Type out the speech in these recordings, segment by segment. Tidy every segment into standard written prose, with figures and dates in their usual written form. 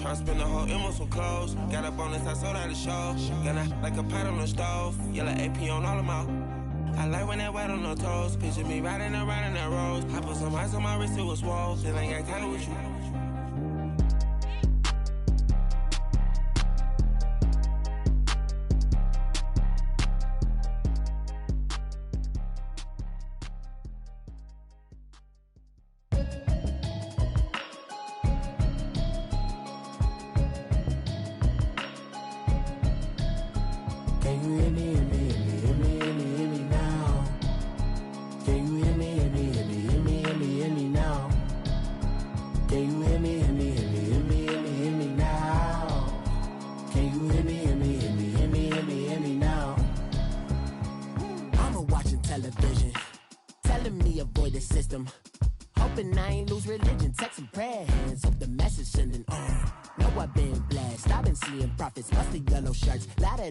Try to spend the whole M on some clothes. Got up on this, I sold out the show. Got like a pot on the stove. Yellow AP on all of my. I like when that wet on the toes. Picture me riding around in that rose. I put some ice on my wrist, it was swole. Still ain't got time with you.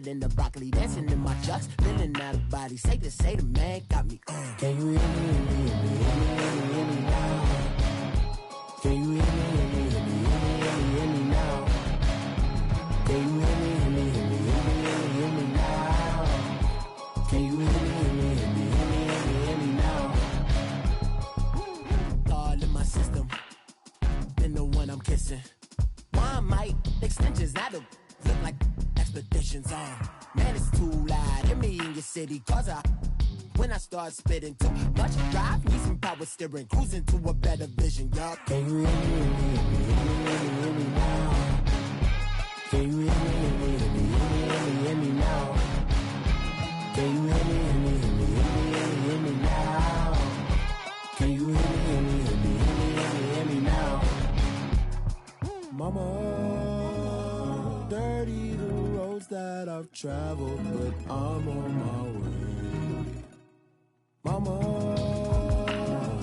In the broccoli, dancing in my chucks, feeling out of body. Say to say the man got me. Can you hear me, hear me, hear me, hear me, hear me now? Can you hear me, hear me, hear me, hear me, hear me, hear me now? Can you hear me, hear me, hear me, hear me, hear me, hear me now? Can you hear me, hear me, hear me, hear me, hear me, hear me now? All in my system, been the one I'm kissing. Why might extensions not a look like expeditions on? Man, it's too loud. Hear me in your city, cause when I start spitting too much drive, need some power steering, cruising to a better vision, y'all. Can you hear me, hear me, hear me, hear me, hear me now? Can you hear me, hear me, hear me, hear me, hear me, hear me now? Can you hear me, hear me, hear me, hear me, hear me, hear me now? Can you hear me, hear me, hear me, hear me, hear me, hear me now? Mama, dirty the roads that I've traveled, but I'm on my way. Mama,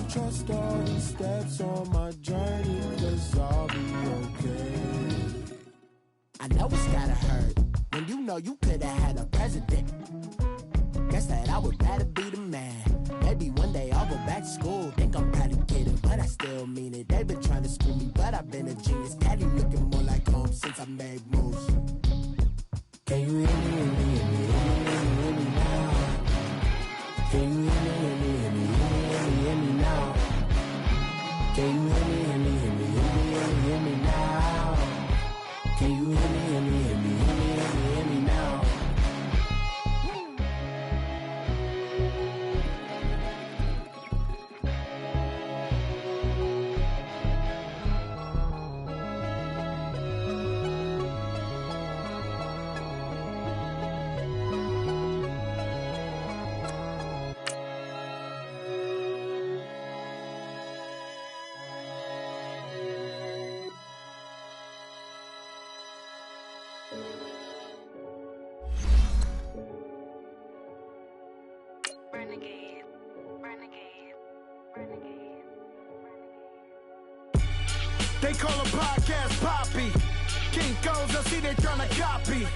trust all the steps on my journey, 'cause I'll be okay. I know it's gotta hurt when you know you could've had a president. Guess that I would rather be the man. Maybe one day I'll go back to school. Think I'm probably kidding, but I still mean it. They've been trying to screw me, but I've been a genius. Daddy looking more like home since I made moves. Can you hear me, hear me, hear me, hear me, hear me now? Can you hear me, hear me, hear me, hear me, hear me, hear me now? Can you hear me, hear me, hear me, hear me, hear me, hear me now? Can you hear me, hear me, hear me, hear me, hear me, hear me now? They call a podcast Poppy. Kinkos, I see they tryna copy.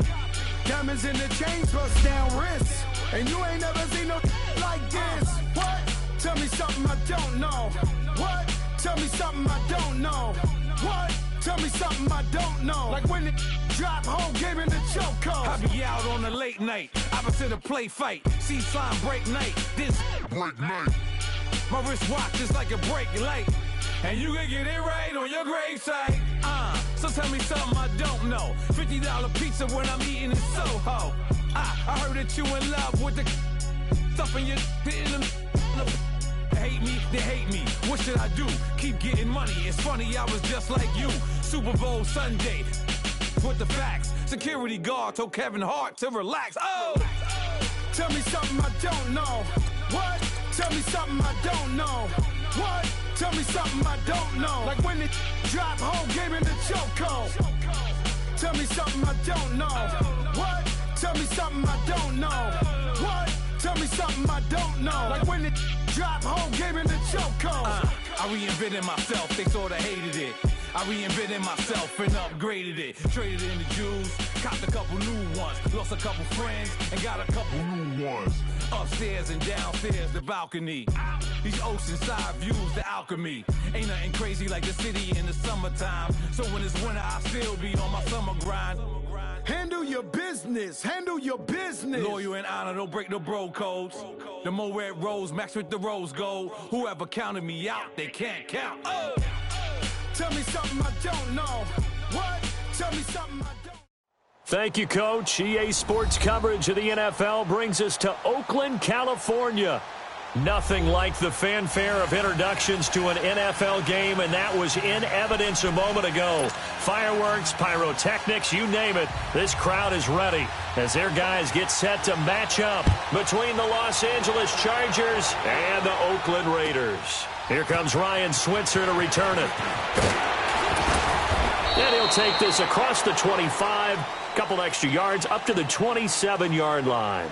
Diamonds in the chains, bust down wrists. And you ain't never seen no like this. What? Tell me something I don't know. What? Tell me something I don't know. What? Tell me something I don't know. Like when it drop home, game in the chokehold. I be out on a late night, opposite a play fight. See sign break night, this break night. My wristwatch is like a break light. And you can get it right on your gravesite. So tell me something I don't know. $50 pizza when I'm eating in Soho. I heard that you in love with the stuff in your in hate me, they hate me. What should I do? Keep getting money. It's funny, I was just like you. Super Bowl Sunday with the facts. Security guard told Kevin Hart to relax. Oh! Tell me something I don't know. What? Tell me something I don't know. What? Tell me something I don't know. Like when it drop home, game in the chokehold. Tell me something I don't know. What? Tell me something I don't know. What? Tell me something I don't know. Like when it drop home, game in the chokehold. I reinvented myself, they sorta hated it. I reinvented myself and upgraded it. Traded in the Jews, copped a couple new ones. Lost a couple friends and got a couple new ones. Upstairs and downstairs, the balcony. These oceanside views, the alchemy. Ain't nothing crazy like the city in the summertime. So when it's winter, I still be on my summer grind. Handle your business. Handle your business. Loyal and honor, don't break no bro codes. The more red rose, max with the rose gold. Whoever counted me out, they can't count. Oh! Tell me something I don't know. What? Tell me something I don't. Thank you, Coach. EA Sports coverage of the NFL brings us to Oakland, California. Nothing like the fanfare of introductions to an NFL game, and that was in evidence a moment ago. Fireworks, pyrotechnics, you name it. This crowd is ready as their guys get set to match up between the Los Angeles Chargers and the Oakland Raiders. Here comes Ryan Switzer to return it. And he'll take this across the 25, couple extra yards up to the 27-yard line.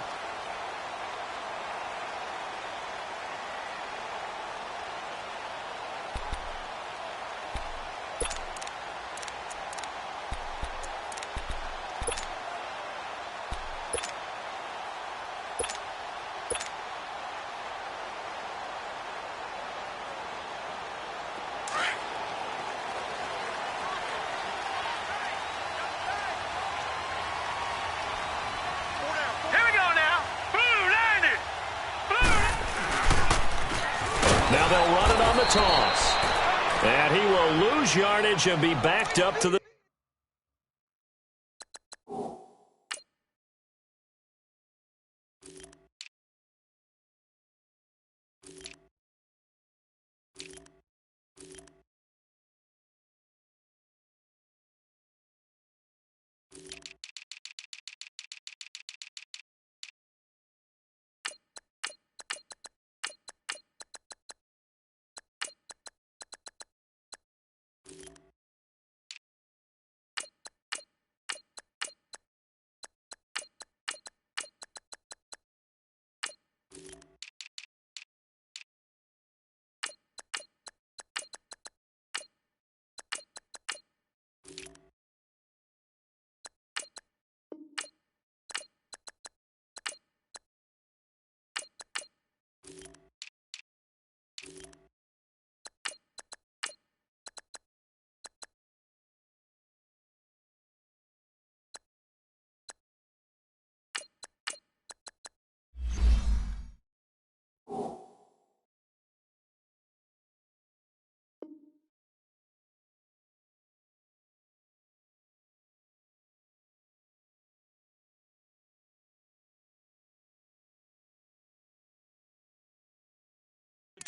Now they'll run it on the toss. And he will lose yardage and be backed up to the...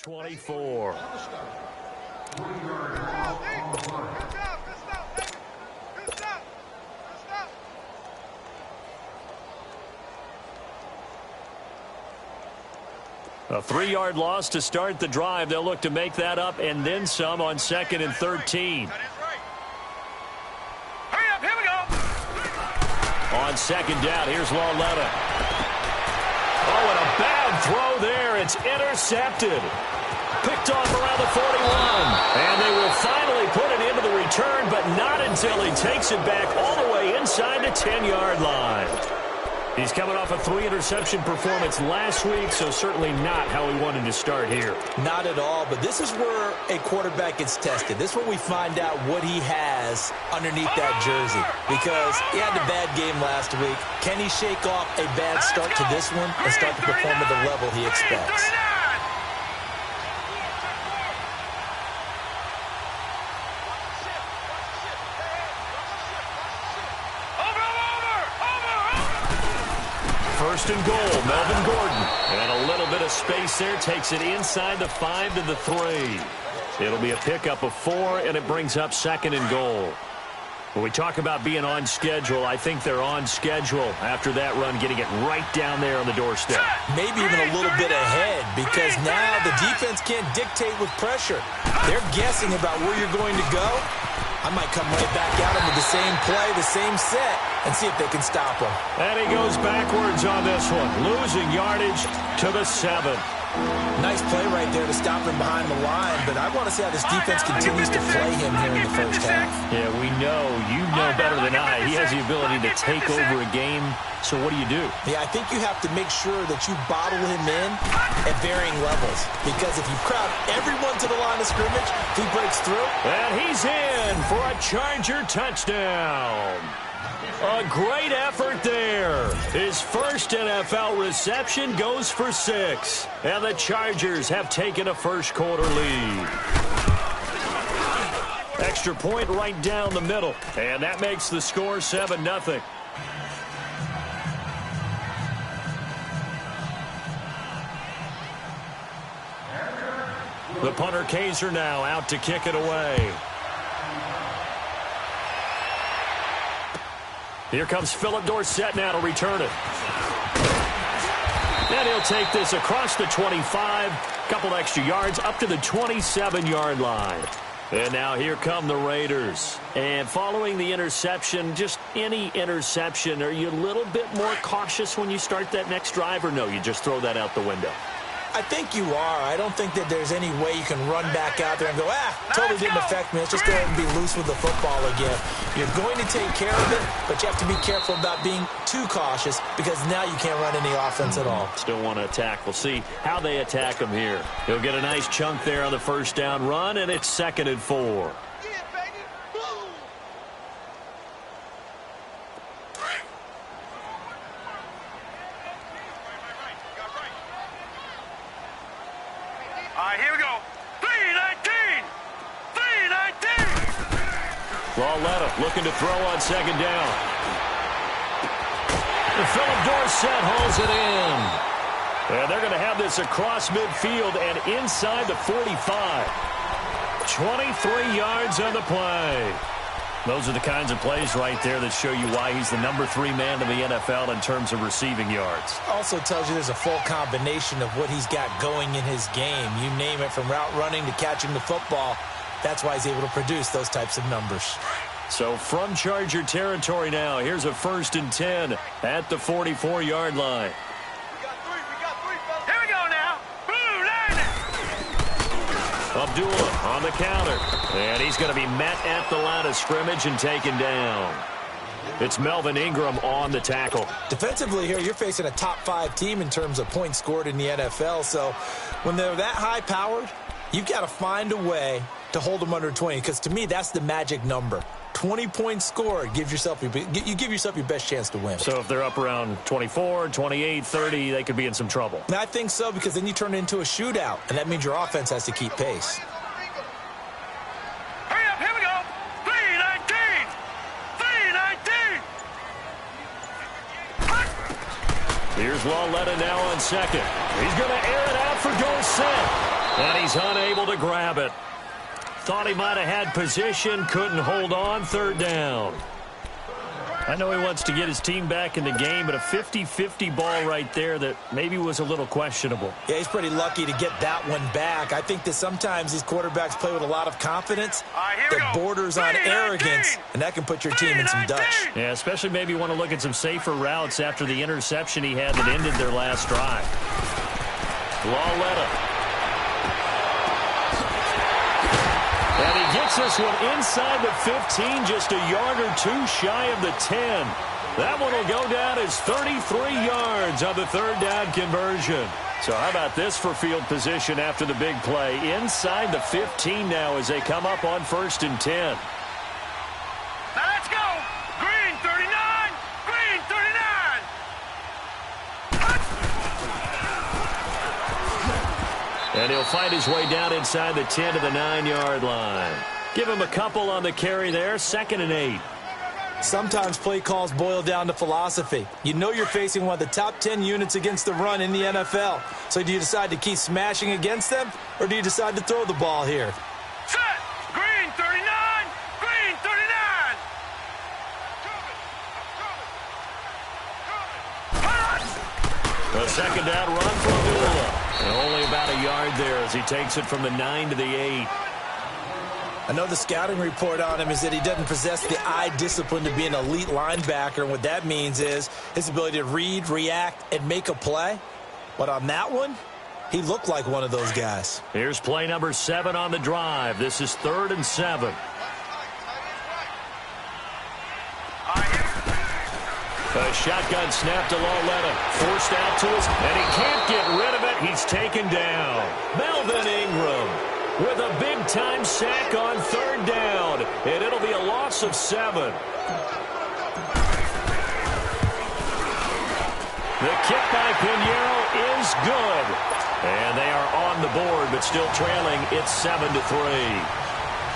...24. A 3-yard loss to start the drive. They'll look to make that up and then some on 2nd and 13. Hurry up, here we go. On 2nd down, here's Lauletta. Oh, and a bad throw there. It's intercepted. Picked off around the 41. And they will finally put it into the return, but not until he takes it back all the way inside the 10-yard line. He's coming off a 3-interception performance last week, so certainly not how he wanted to start here. Not at all, but this is where a quarterback gets tested. This is where we find out what he has underneath that jersey, because he had a bad game last week. Can he shake off a bad start to this one and start to perform at the level he expects? First and goal, Melvin Gordon. And a little bit of space there, takes it inside the 5 to the 3. It'll be a pickup of 4, and it brings up 2nd and goal. When we talk about being on schedule, I think they're on schedule after that run, getting it right down there on the doorstep. Maybe even a little bit ahead, because now the defense can't dictate with pressure. They're guessing about where you're going to go. I might come right back at him with the same play, the same set, and see if they can stop him. And he goes backwards on this one, losing yardage to the 7. Nice play right there to stop him behind the line, but I want to see how this defense continues to play him here in the first half. Yeah, we know. You know better than I. He has the ability to take over a game, so what do you do? Yeah, I think you have to make sure that you bottle him in at varying levels, because if you crowd everyone to the line of scrimmage, if he breaks through. And he's in for a Charger touchdown. A great effort there. His first NFL reception goes for 6. And the Chargers have taken a first-quarter lead. Extra point right down the middle. And that makes the score 7-0. The punter Kaiser now out to kick it away. Here comes Philip Dorsett now to return it. And he'll take this across the 25. Couple extra yards up to the 27-yard line. And now here come the Raiders. And following the interception, just any interception, are you a little bit more cautious when you start that next drive, or no, you just throw that out the window? I think you are. I don't think that there's any way you can run back out there and go, totally didn't affect me. Let's just go ahead and be loose with the football again. You're going to take care of it, but you have to be careful about being too cautious, because now you can't run any offense at all. Still want to attack. We'll see how they attack him here. He'll get a nice chunk there on the first down run, and it's 2nd and 4. Here we go. 3-19. 3-19. Lauletta looking to throw on 2nd down. And Philip Dorsett hauls it in. And they're going to have this across midfield and inside the 45. 23 yards on the play. Those are the kinds of plays right there that show you why he's the number 3 man in the NFL in terms of receiving yards. Also tells you there's a full combination of what he's got going in his game. You name it, from route running to catching the football. That's why he's able to produce those types of numbers. So from Charger territory now, here's a 1st and 10 at the 44-yard line. Here we go now. Blue line. Abdullah on the counter. And he's going to be met at the line of scrimmage and taken down. It's Melvin Ingram on the tackle. Defensively here, you're facing a top 5 team in terms of points scored in the NFL. So when they're that high-powered, you've got to find a way to hold them under 20, because to me, that's the magic number. 20 points scored, you give yourself your best chance to win. So if they're up around 24, 28, 30, they could be in some trouble. And I think so, because then you turn it into a shootout, and that means your offense has to keep pace. Hurry up, here we go. 3-19. 3-19. Here's Lauletta now on 2nd. He's going to air it out for Dorsett. And he's unable to grab it. Thought he might have had position, couldn't hold on, 3rd down. I know he wants to get his team back in the game, but a 50-50 ball right there that maybe was a little questionable. Yeah, he's pretty lucky to get that one back. I think that sometimes these quarterbacks play with a lot of confidence that borders on arrogance, and that can put your team in some dutch. Yeah, especially maybe you want to look at some safer routes after the interception he had that ended their last drive. Lauletta. And he gets this one inside the 15, just a yard or 2 shy of the 10. That one will go down as 33 yards on the 3rd down conversion. So how about this for field position after the big play? Inside the 15 now as they come up on 1st and 10. Now let's go. Green 39. Green 39. And he'll find his way down inside the 10 to the 9-yard line. Give him a couple on the carry there, 2nd and 8. Sometimes play calls boil down to philosophy. You know you're facing one of the top 10 units against the run in the NFL. So do you decide to keep smashing against them, or do you decide to throw the ball here? Set. Green 39. Green 39. A 2nd down run for Abdullah. And only about a yard there as he takes it from the 9 to the 8. I know the scouting report on him is that he doesn't possess the eye discipline to be an elite linebacker. And what that means is his ability to read, react, and make a play. But on that one, He looked like one of those guys. Here's play number 7 on the drive. This is 3rd and 7. A shotgun snap to Lauletta. Forced out to us, and he can't get rid of it. He's taken down. Melvin Ingram with a big-time sack on 3rd down, and it'll be a loss of 7. The kick by Pinheiro is good. And they are on the board, but still trailing. It's 7-3.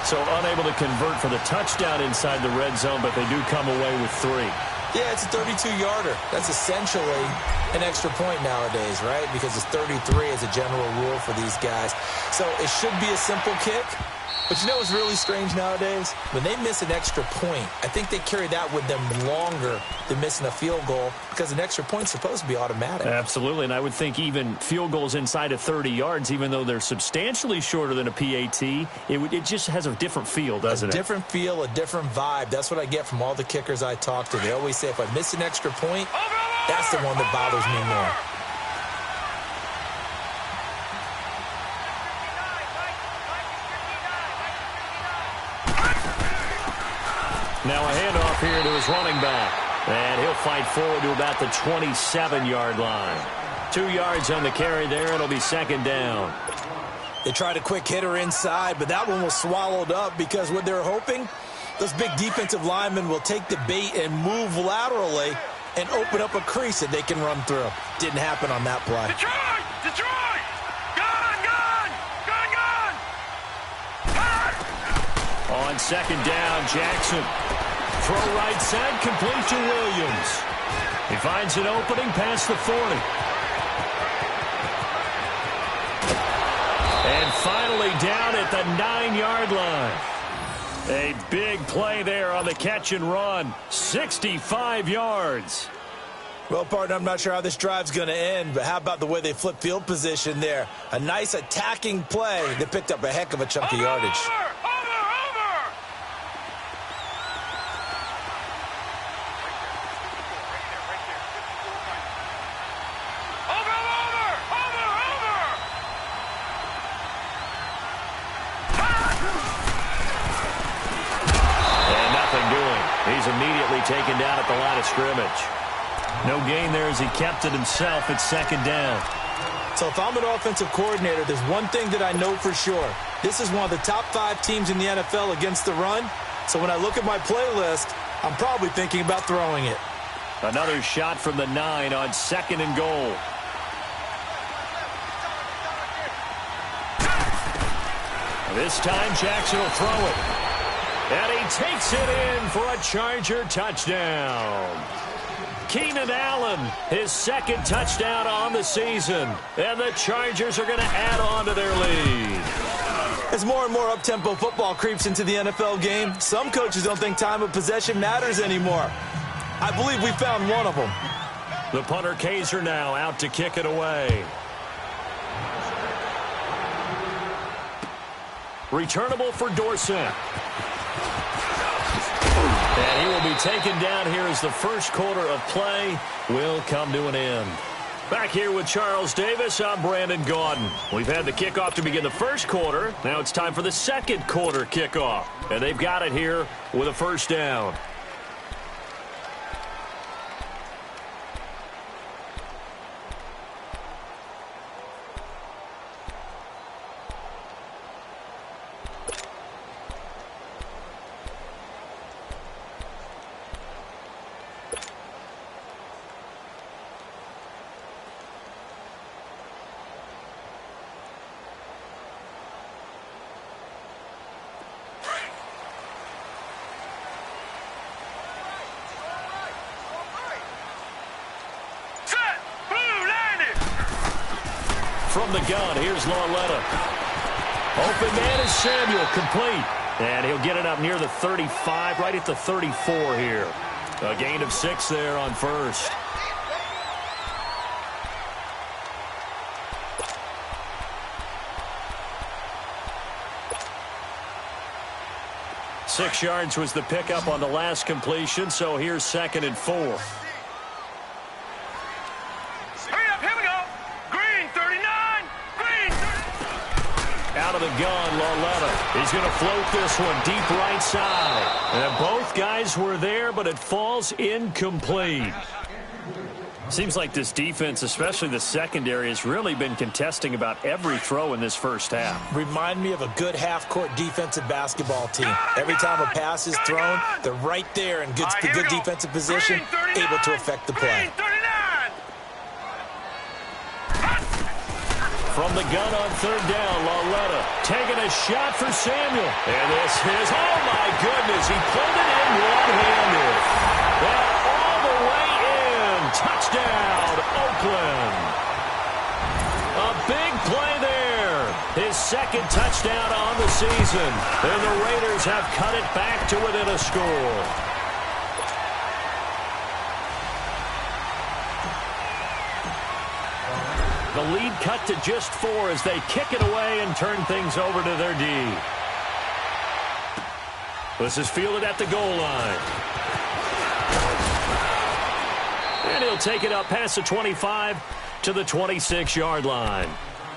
So unable to convert for the touchdown inside the red zone, but they do come away with 3. Yeah, it's a 32-yarder. That's essentially an extra point nowadays, right? Because it's 33 as a general rule for these guys. So it should be a simple kick. But you know what's really strange nowadays? When they miss an extra point, I think they carry that with them longer than missing a field goal because an extra point's supposed to be automatic. Absolutely, and I would think even field goals inside of 30 yards, even though they're substantially shorter than a PAT, it just has a different feel, doesn't it? A different feel, a different vibe. That's what I get from all the kickers I talk to. They always say if I miss an extra point, that's the one that bothers me more. Now a handoff here to his running back. And he'll fight forward to about the 27-yard line. 2 yards on the carry there. It'll be 2nd down. They tried a quick hitter inside, but that one was swallowed up because what they're hoping, those big defensive linemen will take the bait and move laterally and open up a crease that they can run through. Didn't happen on that play. Detroit! Detroit! Gun! Gun! Gun! Gun! On 2nd down, Jackson. Throw right side, complete to Williams. He finds an opening past the 40. And finally down at the 9-yard line. A big play there on the catch and run. 65 yards. Well, partner, I'm not sure how this drive's going to end, but how about the way they flip field position there? A nice attacking play that picked up a heck of a chunk of yardage. He's immediately taken down at the line of scrimmage. No gain there as he kept it himself at 2nd down. So if I'm an offensive coordinator, there's one thing that I know for sure. This is one of the top 5 teams in the NFL against the run. So when I look at my playlist, I'm probably thinking about throwing it. Another shot from the 9 on 2nd and goal. This time Jackson will throw it. And he takes it in for a Charger touchdown. Keenan Allen, his 2nd touchdown on the season. And the Chargers are going to add on to their lead. As more and more up-tempo football creeps into the NFL game, some coaches don't think time of possession matters anymore. I believe we found one of them. The punter Kaiser now out to kick it away. Returnable for Dorsett. And he will be taken down here as the first quarter of play will come to an end. Back here with Charles Davis, I'm Brandon Gaudin. We've had the kickoff to begin the first quarter. Now it's time for the second quarter kickoff. And they've got it here with a 1st down. From the gun, here's Lauletta. Open man is Samuel, complete. And he'll get it up near the 35, right at the 34 here. A gain of 6 there on 1st. Six yards was the pickup on the last completion, so here's 2nd and 4. Hurry up, here we go. Green, 39. the gun, Lauletta. He's going to float this one deep right side. And both guys were there, but it falls incomplete. Seems like this defense, especially the secondary, has really been contesting about every throw in this first half. Remind me of a good half-court defensive basketball team. Every time a pass is thrown, they're right there in good defensive position, able to affect the play. From the gun on third down, Lauletta taking a shot for Samuel. And this is, oh my goodness, he pulled it in one-handed. That all the way in. Touchdown, Oakland. A big play there. His second touchdown on the season. And the Raiders have cut it back to within a score. The lead cut to just 4 as they kick it away and turn things over to their D. This is fielded at the goal line. And he'll take it up past the 25 to the 26-yard line.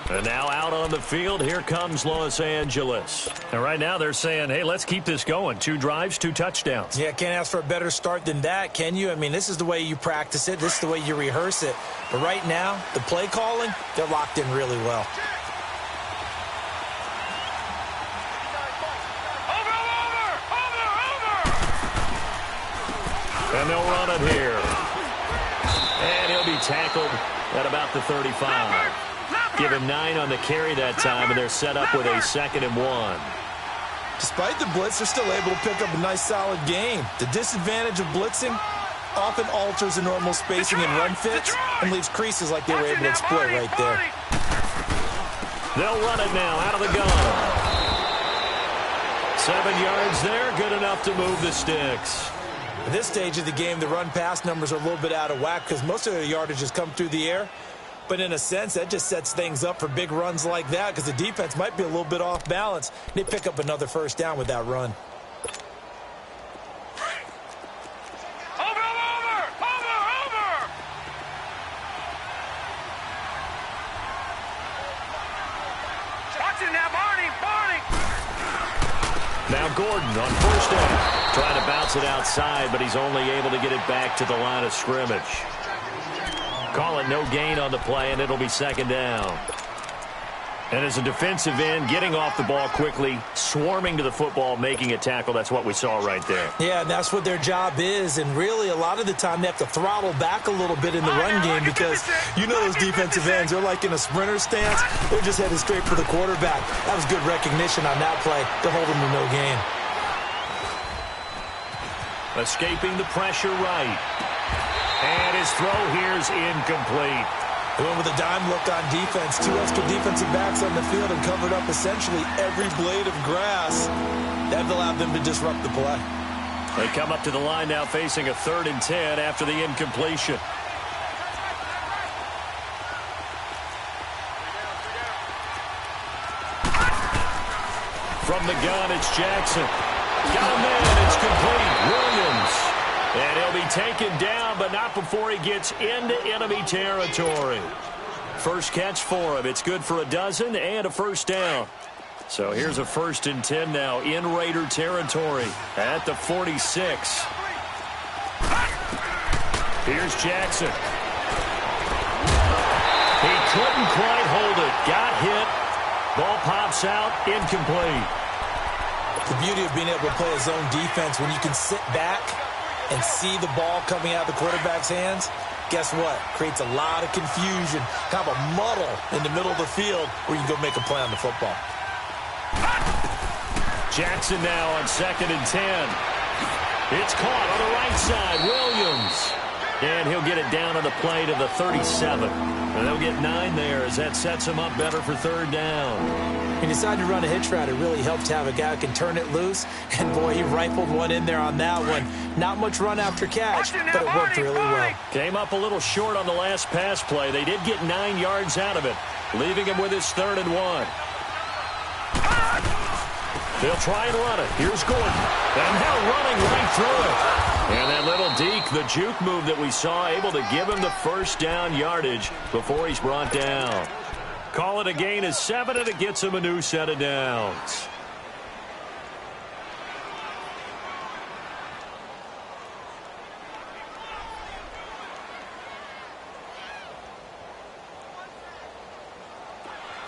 And now out on the field, here comes Los Angeles. And right now they're saying, hey, let's keep this going. 2 drives, 2 touchdowns. Yeah, can't ask for a better start than that, can you? I mean, this is the way you practice it. This is the way you rehearse it. But right now, the play calling, they're locked in really well. And they'll run it here. And he'll be tackled at about the 35. Give him 9 on the carry that time, and they're set up with a 2nd and 1. Despite the blitz, they're still able to pick up a nice, solid gain. The disadvantage of blitzing often alters the normal spacing and run fits and leaves creases like they were able to exploit right there. They'll run it now out of the gun. 7 yards there, good enough to move the sticks. At this stage of the game, the run-pass numbers are a little bit out of whack because most of their yardage has come through the air. But in a sense, that just sets things up for big runs like that because the defense might be a little bit off balance. They pick up another first down with that run. Now Gordon on first down. Trying to bounce it outside, but he's only able to get it back to the line of scrimmage. Call it no gain on the play, and it'll be 2nd down. And as a defensive end, getting off the ball quickly, swarming to the football, making a tackle, that's what we saw right there. Yeah, and that's what their job is. And really, a lot of the time, they have to throttle back a little bit in the run game because you know those defensive ends, they're like in a sprinter stance. They're just headed straight for the quarterback. That was good recognition on that play to hold him to no gain. Escaping the pressure right. And his throw here's incomplete. They went with a dime look on defense. 2 extra defensive backs on the field and covered up essentially every blade of grass. That allowed them to disrupt the play. They come up to the line now facing a 3rd and 10 after the incompletion. From the gun, it's Jackson. Got him in. It's complete. Williams. And he'll be taken down, but not before he gets into enemy territory. First catch for him. It's good for a dozen and a first down. So here's a 1st and 10 now in Raider territory at the 46. Here's Jackson. He couldn't quite hold it. Got hit. Ball pops out. Incomplete. The beauty of being able to play a zone defense when you can sit back and see the ball coming out of the quarterback's hands, guess what? Creates a lot of confusion, kind of a muddle in the middle of the field where you can go make a play on the football. Jackson now on 2nd and 10. It's caught on the right side. Williams. And he'll get it down on the play to the 37. And they'll get 9 there as that sets him up better for 3rd down. He decided to run a hitch route. It really helped to have a guy who can turn it loose. And, boy, he rifled one in there on that one. Not much run after catch, but it worked really well. Came up a little short on the last pass play. They did get 9 yards out of it, leaving him with his 3rd and 1. They'll try and run it. Here's Gordon. And now running right through it. And that little deke, the juke move that we saw, able to give him the first down yardage before he's brought down. Call it a gain of 7, and it gets him a new set of downs.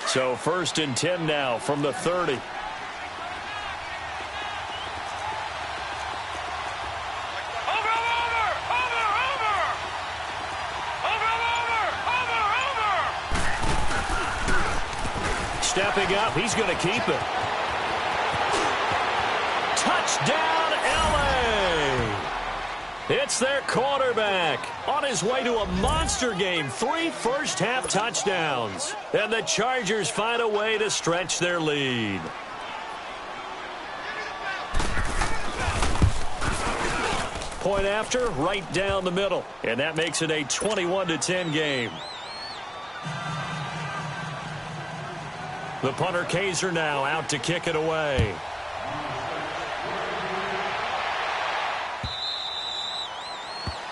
So 1st and 10 now from the 30. Over, Stepping up, he's going to keep it. Touchdown, LA! It's their quarterback on his way to a monster game. 3 first-half touchdowns. And the Chargers find a way to stretch their lead. Point after, right down the middle. And that makes it a 21-10 game. The punter Kaiser now out to kick it away.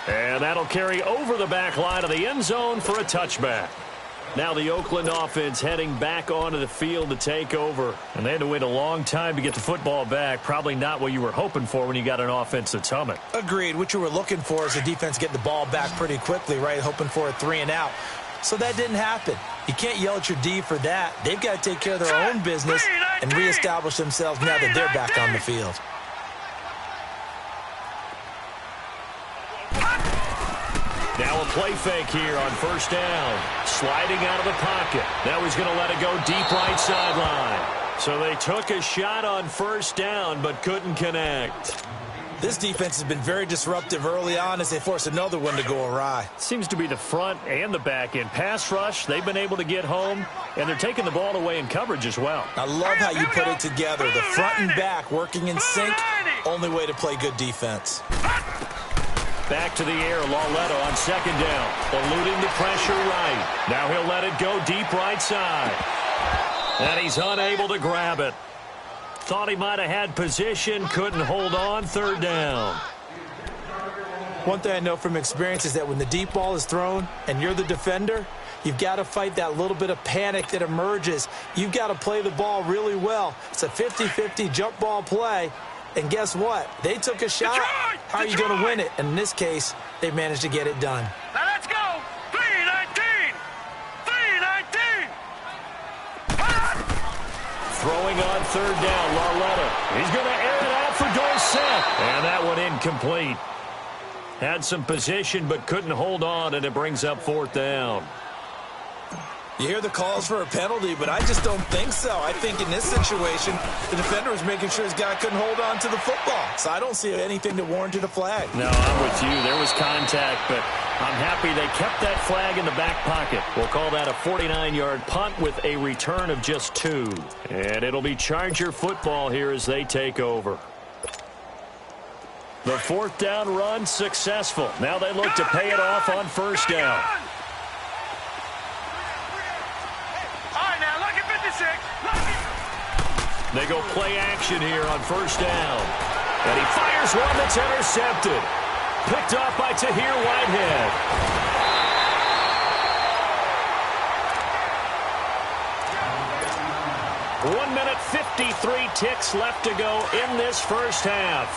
And that'll carry over the back line of the end zone for a touchback. Now the Oakland offense heading back onto the field to take over. And they had to wait a long time to get the football back. Probably not what you were hoping for when you got an offense that's humming. Agreed. What you were looking for is the defense getting the ball back pretty quickly, right? Hoping for a 3 and out. So that didn't happen. You can't yell at your D for that. They've got to take care of their own business and reestablish themselves now that they're back on the field. Now a play fake here on 1st down. Sliding out of the pocket. Now he's going to let it go deep right sideline. So they took a shot on 1st down but couldn't connect. This defense has been very disruptive early on as they force another one to go awry. Seems to be the front and the back end. Pass rush, they've been able to get home, and they're taking the ball away in coverage as well. I love how you put it together. The front and back working in sync. Only way to play good defense. Back to the air, Lauletta on 2nd down. Eluding the pressure right. Now he'll let it go deep right side. And he's unable to grab it. Thought he might have had position, couldn't hold on. 3rd down. One thing I know from experience is that when the deep ball is thrown and you're the defender, you've got to fight that little bit of panic that emerges. You've got to play the ball really well. It's a 50-50 jump ball play. And guess what? They took a shot. How are you going to win it? And in this case, they managed to get it done. Now let's go. 3-19. 3-19. Throwing on 3rd down, Lauletta. He's going to air it out for Dorsett. And that one incomplete. Had some position but couldn't hold on, and it brings up 4th down. You hear the calls for a penalty, but I just don't think so. I think in this situation, the defender was making sure his guy couldn't hold on to the football. So I don't see anything that warranted a flag. No, I'm with you. There was contact, but I'm happy they kept that flag in the back pocket. We'll call that a 49-yard punt with a return of just 2. And it'll be Charger football here as they take over. The 4th down run successful. Now they look to pay it off on 1st down. They go play action here on 1st down. And he fires one that's intercepted. Picked off by Tahir Whitehead. One minute, 53 ticks left to go in this first half.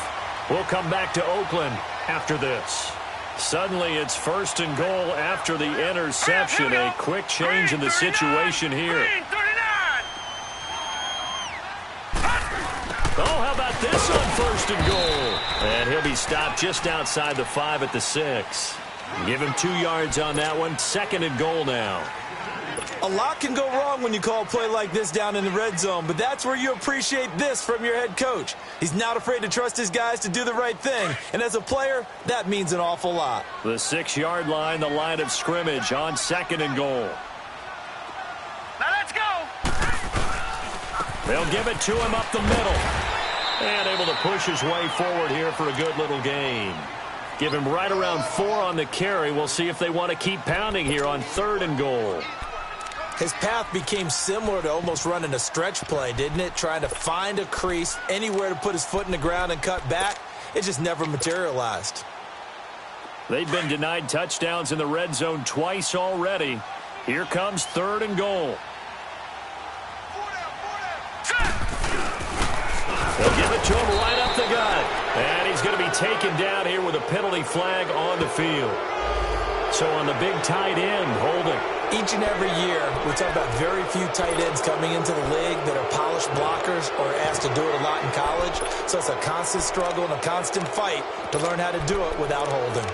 We'll come back to Oakland after this. Suddenly it's 1st and goal after the interception. A quick change in the situation here. Oh, how about this on 1st and goal? And he'll be stopped just outside the 5 at the 6. Give him 2 yards on that one. 2nd and goal now. A lot can go wrong when you call a play like this down in the red zone, but that's where you appreciate this from your head coach. He's not afraid to trust his guys to do the right thing, and as a player, that means an awful lot. The 6-yard line, the line of scrimmage on 2nd and goal. Now let's go. They'll give it to him up the middle. And able to push his way forward here for a good little gain. Give him right around 4 on the carry. We'll see if they want to keep pounding here on 3rd and goal. His path became similar to almost running a stretch play, didn't it? Trying to find a crease, anywhere to put his foot in the ground and cut back. It just never materialized. They've been denied touchdowns in the red zone twice already. Here comes 3rd and goal. taken down here with a penalty flag on the field. So on the big tight end, holding. Each and every year, we talk about very few tight ends coming into the league that are polished blockers or asked to do it a lot in college. So it's a constant struggle and a constant fight to learn how to do it without holding.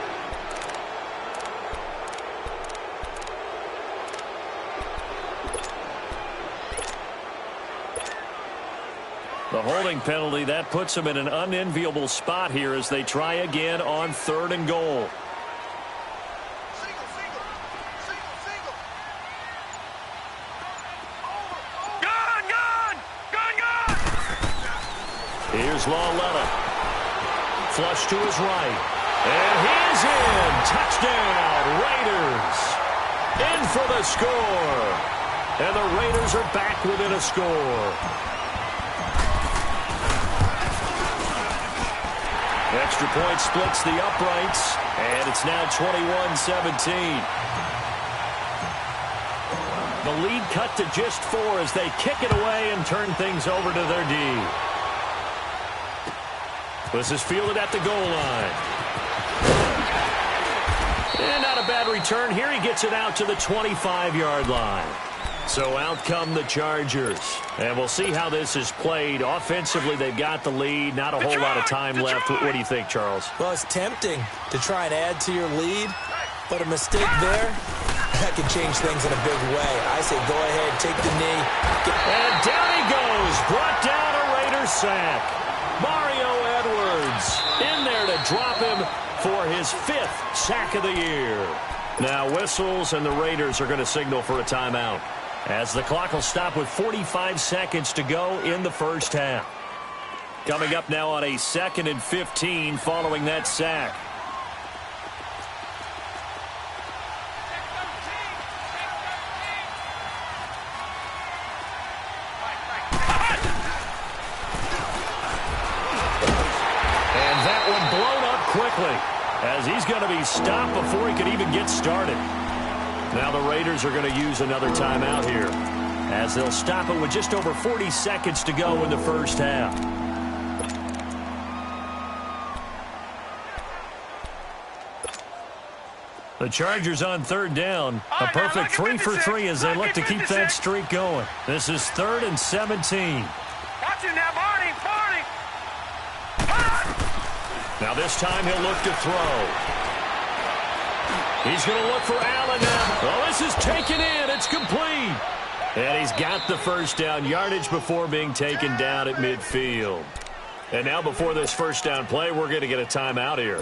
The holding penalty, that puts them in an unenviable spot here as they try again on 3rd and goal. Here's Lawletta. Flush to his right. And he's in. Touchdown, Raiders. In for the score. And the Raiders are back within a score. Extra point splits the uprights. And it's now 21-17. The lead cut to just 4 as they kick it away and turn things over to their D. This is fielded at the goal line. And not a bad return. Here he gets it out to the 25-yard line. So out come the Chargers. And we'll see how this is played. Offensively, they've got the lead. Not a whole lot of time left. What do you think, Charles? Well, it's tempting to try and add to your lead. But a mistake there, that can change things in a big way. I say go ahead, take the knee. And down he goes. Brought down a Raiders sack. Mario Edwards in there to drop him for his 5th sack of the year. Now whistles, and the Raiders are going to signal for a timeout as the clock will stop with 45 seconds to go in the first half. Coming up now on a 2nd and 15 following that sack. As he's going to be stopped before he could even get started. Now the Raiders are going to use another timeout here as they'll stop it with just over 40 seconds to go in the first half. The Chargers on 3rd down. A perfect 3 for 3 as they look to keep that streak going. This is 3rd and 17. Watch it now, Barney. Now this time he'll look to throw. He's going to look for Allen now. Oh, this is taken in. It's complete. And he's got the first down yardage before being taken down at midfield. And now before this first down play, we're going to get a timeout here,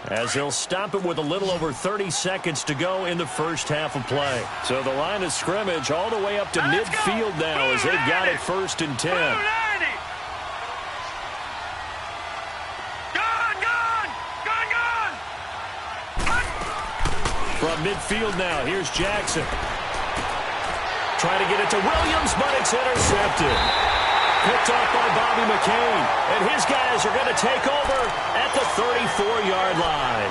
as they'll stop it with a little over 30 seconds to go in the first half of play. So the line of scrimmage all the way up to midfield now as they've got it 1st and 10. From midfield now, here's Jackson. Trying to get it to Williams, but it's intercepted. Picked off by Bobby McCain. And his guys are going to take over at the 34-yard line.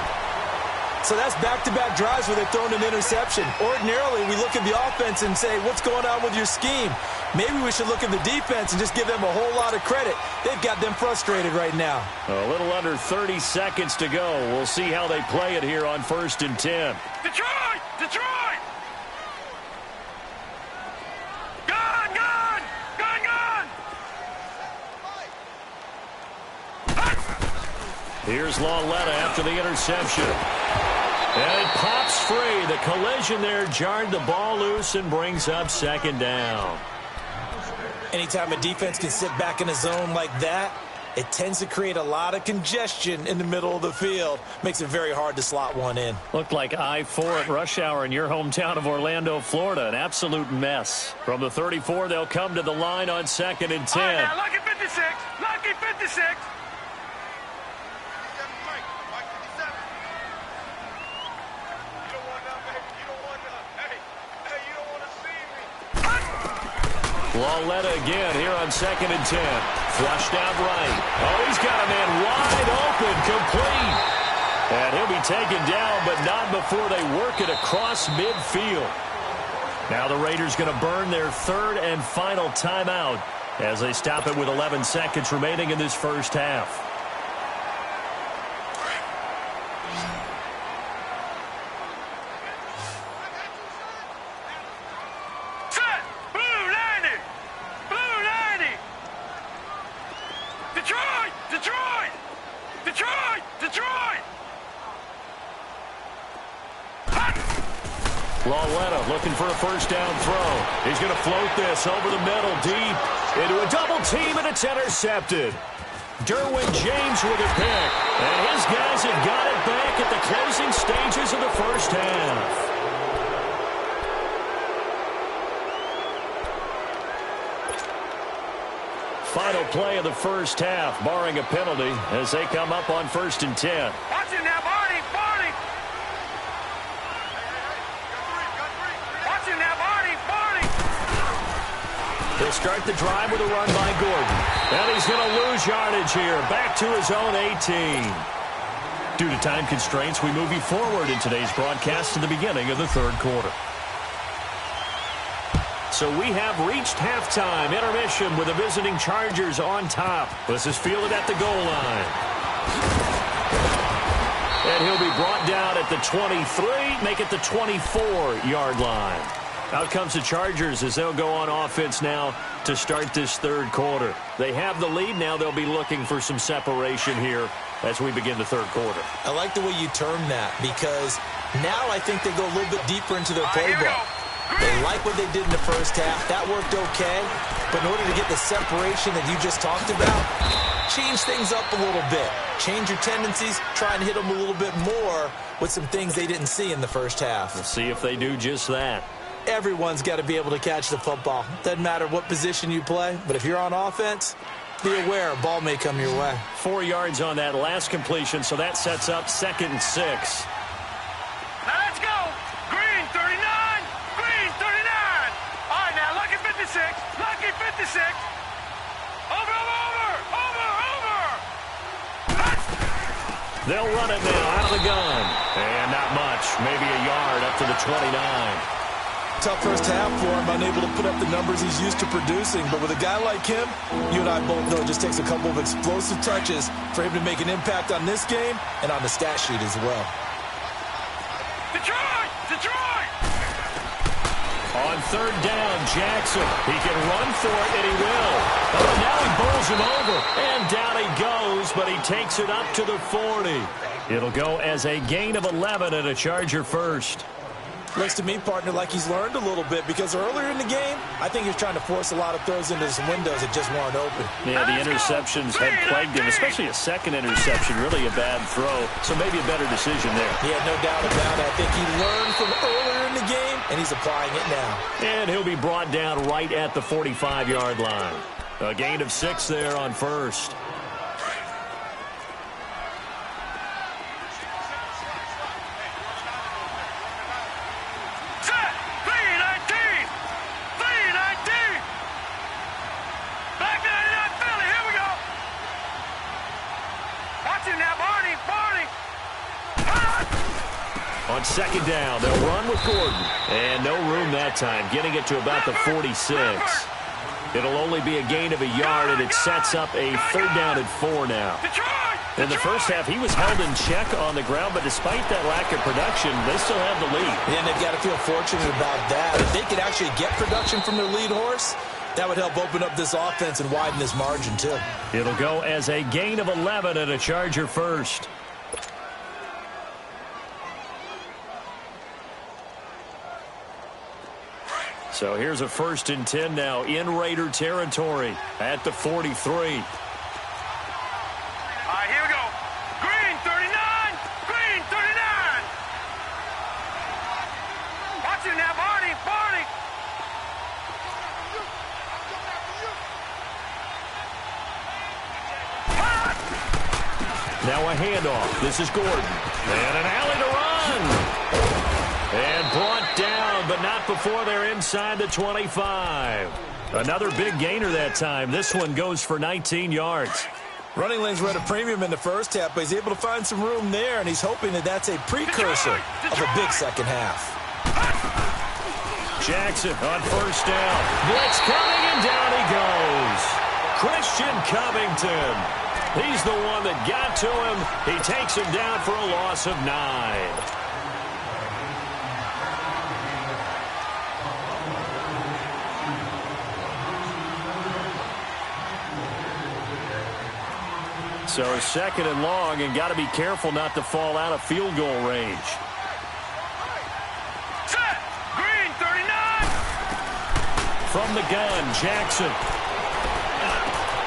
So that's back-to-back drives where they've thrown an interception. Ordinarily, we look at the offense and say, what's going on with your scheme? Maybe we should look at the defense and just give them a whole lot of credit. They've got them frustrated right now. A little under 30 seconds to go. We'll see how they play it here on 1st and 10. Detroit! Detroit! Gone! Here's Lawletta after the interception. And it pops free. The collision there jarred the ball loose and brings up 2nd down. Anytime a defense can sit back in a zone like that, it tends to create a lot of congestion in the middle of the field. Makes it very hard to slot one in. Looked like I-4 at rush hour in your hometown of Orlando, Florida. An absolute mess. From the 34, they'll come to the line on 2nd and 10. All right, now, lucky 56. Lucky 56. Lawletta again here on 2nd and 10. Flushed out right. Oh, he's got a man wide open, complete. And he'll be taken down, but not before they work it across midfield. Now the Raiders going to burn their 3rd and final timeout as they stop it with 11 seconds remaining in this first half. Lauletta looking for a first down throw. He's going to float this over the middle, deep into a double team, and it's intercepted. Derwin James with a pick. And his guys have got it back at the closing stages of the first half. Final play of the first half, barring a penalty, as they come up on 1st and 10. Watch it now, Barney! Barney! Watch it now, Barney! Barney! He'll start the drive with a run by Gordon. And he's going to lose yardage here, back to his own 18. Due to time constraints, we move you forward in today's broadcast to the beginning of the third quarter. So we have reached halftime, intermission with the visiting Chargers on top. This is fielded at the goal line. And he'll be brought down at the 23, make it the 24-yard line. Out comes the Chargers as they'll go on offense now to start this third quarter. They have the lead. Now they'll be looking for some separation here as we begin the third quarter. I like the way you term that because now I think they go a little bit deeper into their playbook. They like what they did in the first half. That worked okay. But in order to get the separation that you just talked about, change things up a little bit. Change your tendencies. Try and hit them a little bit more with some things they didn't see in the first half. We'll see if they do just that. Everyone's got to be able to catch the football. Doesn't matter what position you play. But if you're on offense, be aware a ball may come your way. 4 yards on that last completion, so that sets up 2nd and 6. Now let's go! Green 39! Green 39! All right, now Lucky 56! Lucky 56! Over! They'll run it now out of the gun. And not much, maybe a yard up to the 29. Tough first half for him, unable to put up the numbers he's used to producing. But with a guy like him, you and I both know it just takes a couple of explosive touches for him to make an impact on this game and on the stat sheet as well. Detroit! Detroit! On 3rd down, Jackson. He can run for it, and he will. Oh, now he bowls him over. And down he goes, but he takes it up to the 40. It'll go as a gain of 11 and a Charger first. Looks to me, partner, like he's learned a little bit because earlier in the game, I think he was trying to force a lot of throws into some windows that just weren't open. Yeah, the interceptions had plagued him, especially a second interception, really a bad throw. So maybe a better decision there. Yeah, no doubt about it. I think he learned from earlier in the game, and he's applying it now. And he'll be brought down right at the 45-yard line. A gain of 6 there on 1st. On 2nd down, they'll run with Gordon. And no room that time, getting it to about the 46. It'll only be a gain of a yard, and it sets up a 3rd down and 4 now. In the first half, he was held in check on the ground, but despite that lack of production, they still have the lead. And they've got to feel fortunate about that. If they could actually get production from their lead horse, that would help open up this offense and widen this margin, too. It'll go as a gain of 11 and a Charger first. So here's a 1st and 10 now in Raider territory at the 43. All right, here we go. Green 39! Green 39! Watch it now, Barney! Barney! Now a handoff. This is Gordon. And an alley to run. And brought down, but not before they're inside the 25. Another big gainer that time. This one goes for 19 yards. Running lanes were at a premium in the first half, but he's able to find some room there, and he's hoping that that's a precursor of a big second half. Jackson on 1st down. Blitz coming, and down he goes. Christian Covington. He's the one that got to him. He takes him down for a loss of 9. So 2nd and long, and got to be careful not to fall out of field goal range. Set! from the gun. Jackson.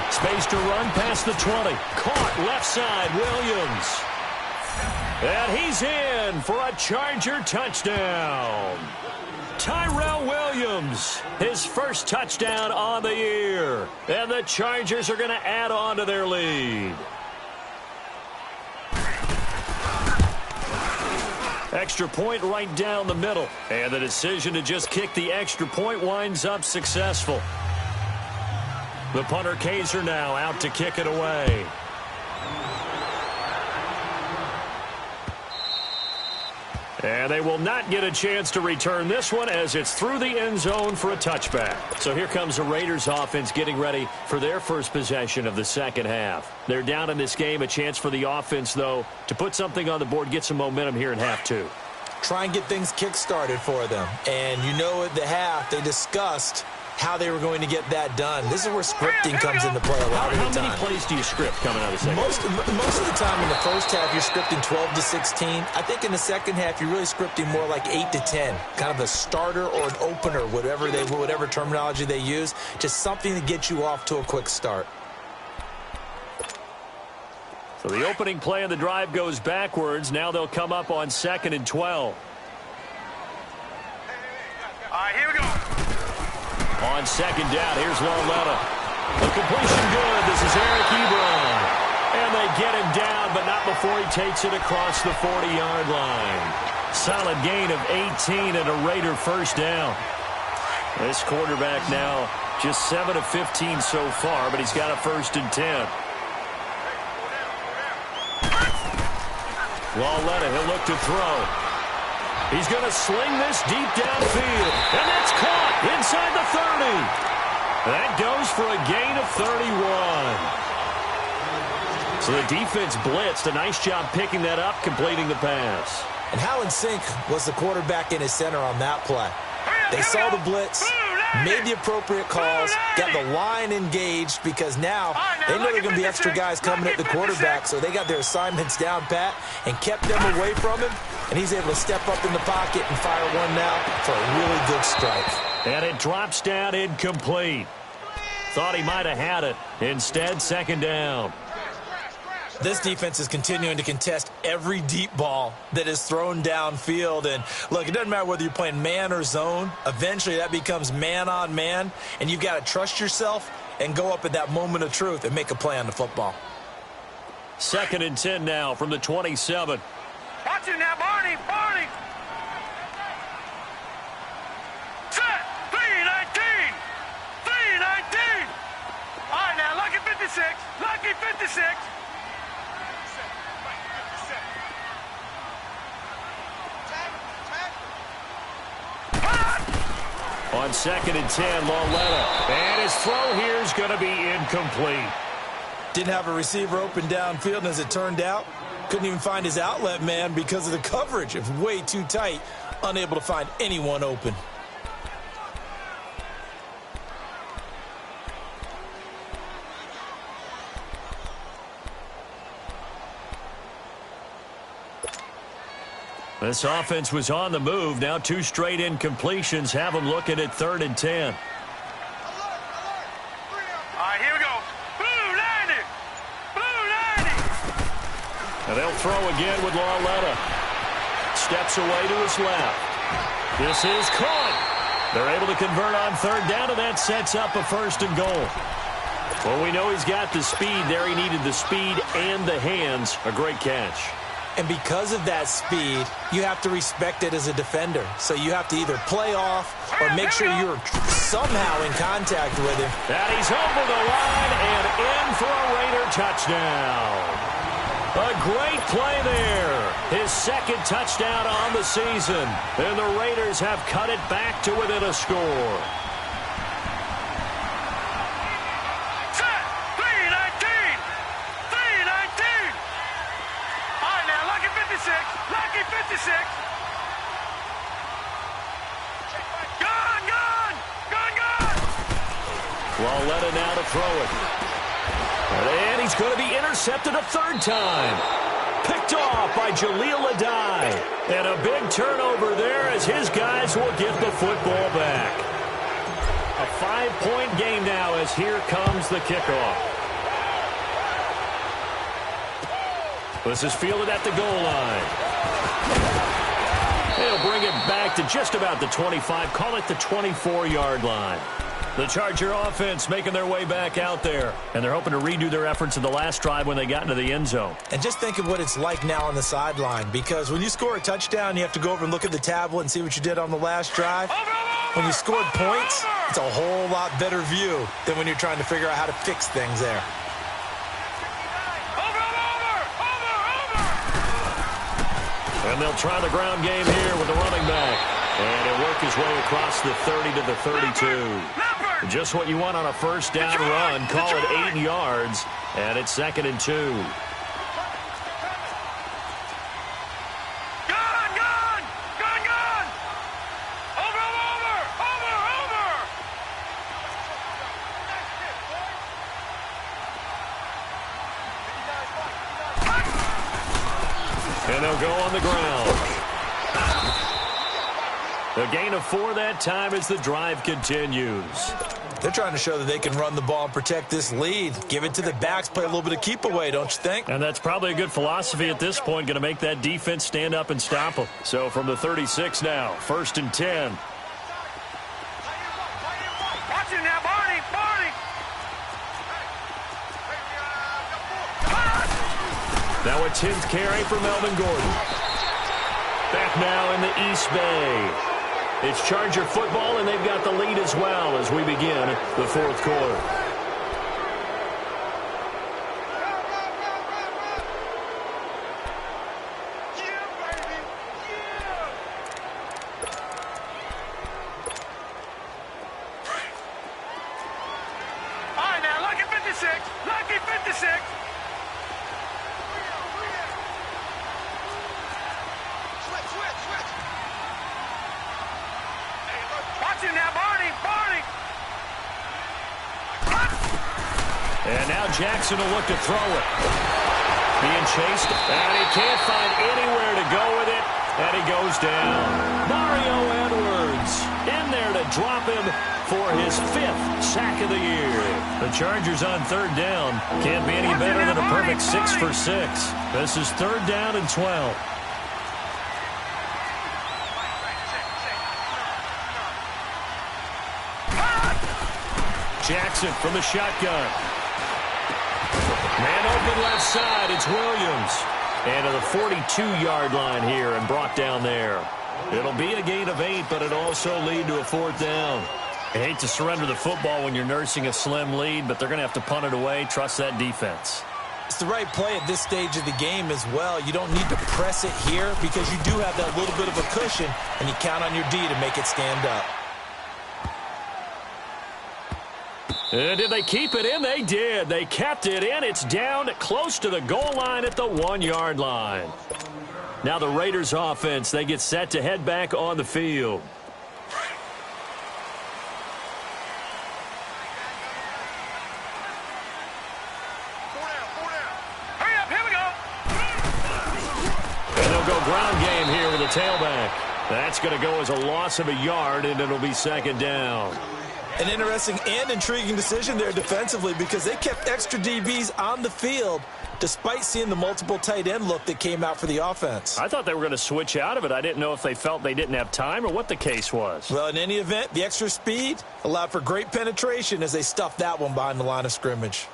Space to run past the 20. Caught left side, Williams. And he's in for a Charger touchdown. Tyrell Williams, his first touchdown on the year. And the Chargers are going to add on to their lead. Extra point right down the middle. And the decision to just kick the extra point winds up successful. The punter Kaiser now out to kick it away. And they will not get a chance to return this one as it's through the end zone for a touchback. So here comes the Raiders offense getting ready for their first possession of the second half. They're down in this game. A chance for the offense, though, to put something on the board, get some momentum here in half two. Try and get things kick-started for them. And you know at the half they discussed how they were going to get that done. This is where scripting comes into play a lot of the time. How many plays do you script coming out of the second half? Most of the time in the first half, you're scripting 12 to 16. I think in the second half, you're really scripting more like 8 to 10. Kind of a starter or an opener, whatever terminology they use. Just something to get you off to a quick start. So the opening play of the drive goes backwards. Now they'll come up on 2nd and 12. All right, here we go. On second down, here's Lauletta. The completion good. This is Eric Ebron. And they get him down, but not before he takes it across the 40-yard line. Solid gain of 18 and a Raider first down. This quarterback now just 7 of 15 so far, but he's got a 1st and 10. Lauletta, he'll look to throw. He's going to sling this deep downfield. And that's caught inside the 30. That goes for a gain of 31. So the defense blitzed. A nice job picking that up, completing the pass. And how in sync was the quarterback and his center on that play? They saw the blitz, made the appropriate calls, got the line engaged because now they know there are going to be extra guys coming at the quarterback, so they got their assignments down pat and kept them away from him, and he's able to step up in the pocket and fire one now for a really good strike. And it drops down incomplete. Thought he might have had it. Instead, 2nd down. This defense is continuing to contest every deep ball that is thrown downfield. And, look, it doesn't matter whether you're playing man or zone. Eventually, that becomes man-on-man, and you've got to trust yourself and go up at that moment of truth and make a play on the football. 2nd and 10 now from the 27. Watch it now, Barney. Set. 3-19. 3-19. All right, now, lucky 56. Lucky 56. On 2nd and 10, Lauletta. And his throw here is going to be incomplete. Didn't have a receiver open downfield, and as it turned out, couldn't even find his outlet man because of the coverage. It was way too tight, unable to find anyone open. This offense was on the move. Now 2 straight incompletions have them looking at 3rd and 10. All right, here we go. Blue 90. Blue 90. And they'll throw again with Lauletta. Steps away to his left. This is caught. They're able to convert on 3rd down, and that sets up a 1st and goal. Well, we know he's got the speed there. He needed the speed and the hands. A great catch. And because of that speed, you have to respect it as a defender. So you have to either play off or make sure you're somehow in contact with him. And he's over the line and in for a Raider touchdown. A great play there. His 2nd touchdown on the season. And the Raiders have cut it back to within a score. Set. 3-19. 3-19. All right, now, lucky 56. Lucky 56. Gone. Lauletta now to throw it. And he's going to be intercepted a 3rd time. Picked off by Jaleel Adai. And a big turnover there as his guys will get the football back. A 5-point game now as here comes the kickoff. This is fielded at the goal line. They'll bring it back to just about the 25, call it the 24-yard line. The Charger offense making their way back out there, and they're hoping to redo their efforts in the last drive when they got into the end zone. And just think of what it's like now on the sideline, because when you score a touchdown, you have to go over and look at the tablet and see what you did on the last drive. When you scored points, it's a whole lot better view than when you're trying to figure out how to fix things there. And they'll try the ground game here with the running back. And he'll work his way across the 30 to the 32. Just what you want on a first down run. Call it 8 yards. And it's 2nd and 2. And they'll go on the ground. A gain of 4 that time as the drive continues. They're trying to show that they can run the ball and protect this lead. Give it to the backs, play a little bit of keep away, don't you think? And that's probably a good philosophy at this point, going to make that defense stand up and stop them. So from the 36 now, 1st and 10. Watch it now, Barney! Now a 10th carry for Melvin Gordon. Back now in the East Bay. It's Charger football, and they've got the lead as well as we begin the 4th quarter. All right, now, lucky 56. Lucky 56. Watch it now, Barney! And now Jackson will look to throw it. Being chased, and he can't find anywhere to go with it, and he goes down. Mario Edwards in there to drop him for his 5th sack of the year. The Chargers on 3rd down. Can't be any better than a perfect 6 for 6. This is 3rd down and 12. Jackson from the shotgun. Man open left side, it's Williams. And to the 42-yard line here and brought down there. It'll be a gain of 8, but it'll also lead to a 4th down. I hate to surrender the football when you're nursing a slim lead, but they're going to have to punt it away. Trust that defense. It's the right play at this stage of the game as well. You don't need to press it here because you do have that little bit of a cushion, and you count on your D to make it stand up. And did they keep it in? They did. They kept it in. It's down close to the goal line at the 1-yard line. Now the Raiders offense, they get set to head back on the field. Hurry up, here we go. And they'll go ground game here with a tailback. That's going to go as a loss of a yard, and it'll be 2nd down. An interesting and intriguing decision there defensively because they kept extra DBs on the field despite seeing the multiple tight end look that came out for the offense. I thought they were going to switch out of it. I didn't know if they felt they didn't have time or what the case was. Well, in any event, the extra speed allowed for great penetration as they stuffed that one behind the line of scrimmage.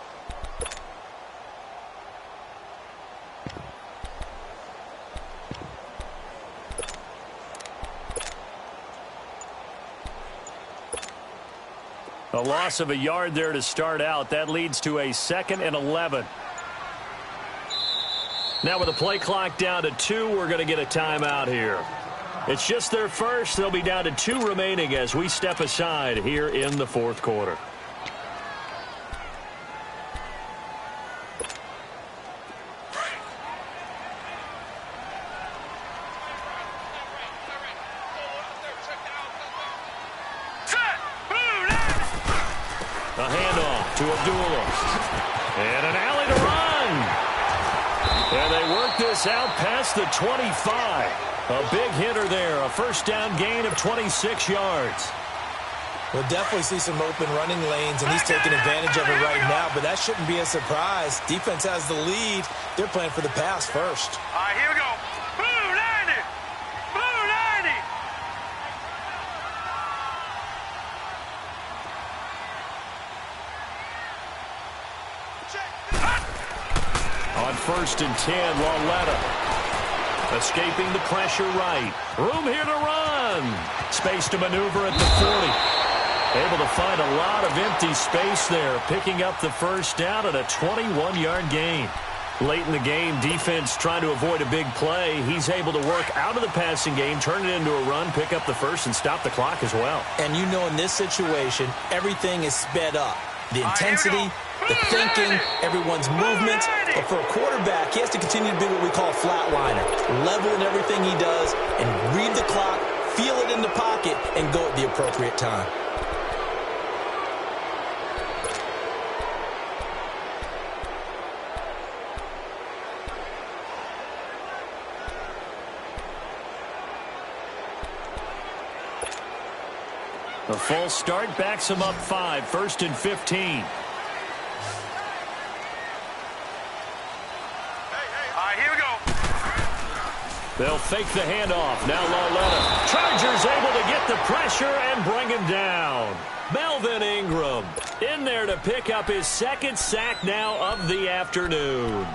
A loss of a yard there to start out. That leads to a 2nd and 11. Now with the play clock down to 2, we're going to get a timeout here. It's just their first. They'll be down to 2 remaining as we step aside here in the 4th quarter. A handoff to Abdullah. And an alley to run. And they work this out past the 25. A big hitter there. A first down gain of 26 yards. We'll definitely see some open running lanes, and he's taking advantage of it right now, but that shouldn't be a surprise. Defense has the lead. They're playing for the pass first. All right, here we go. Blue 90. Blue 90. On 1st and 10, Lauletta. Escaping the pressure right. Room here to run. Space to maneuver at the 40. Able to find a lot of empty space there, picking up the first down at a 21-yard gain. Late in the game, defense trying to avoid a big play. He's able to work out of the passing game, turn it into a run, pick up the first, and stop the clock as well. And you know in this situation, everything is sped up. The intensity, the thinking, everyone's movements. But for a quarterback, he has to continue to be what we call a flatliner. Level in everything he does and read the clock, feel it in the pocket, and go at the appropriate time. The false start backs him up 5, 1st and 15. They'll fake the handoff. Now Lauletta. Chargers able to get the pressure and bring him down. Melvin Ingram in there to pick up his 2nd sack now of the afternoon.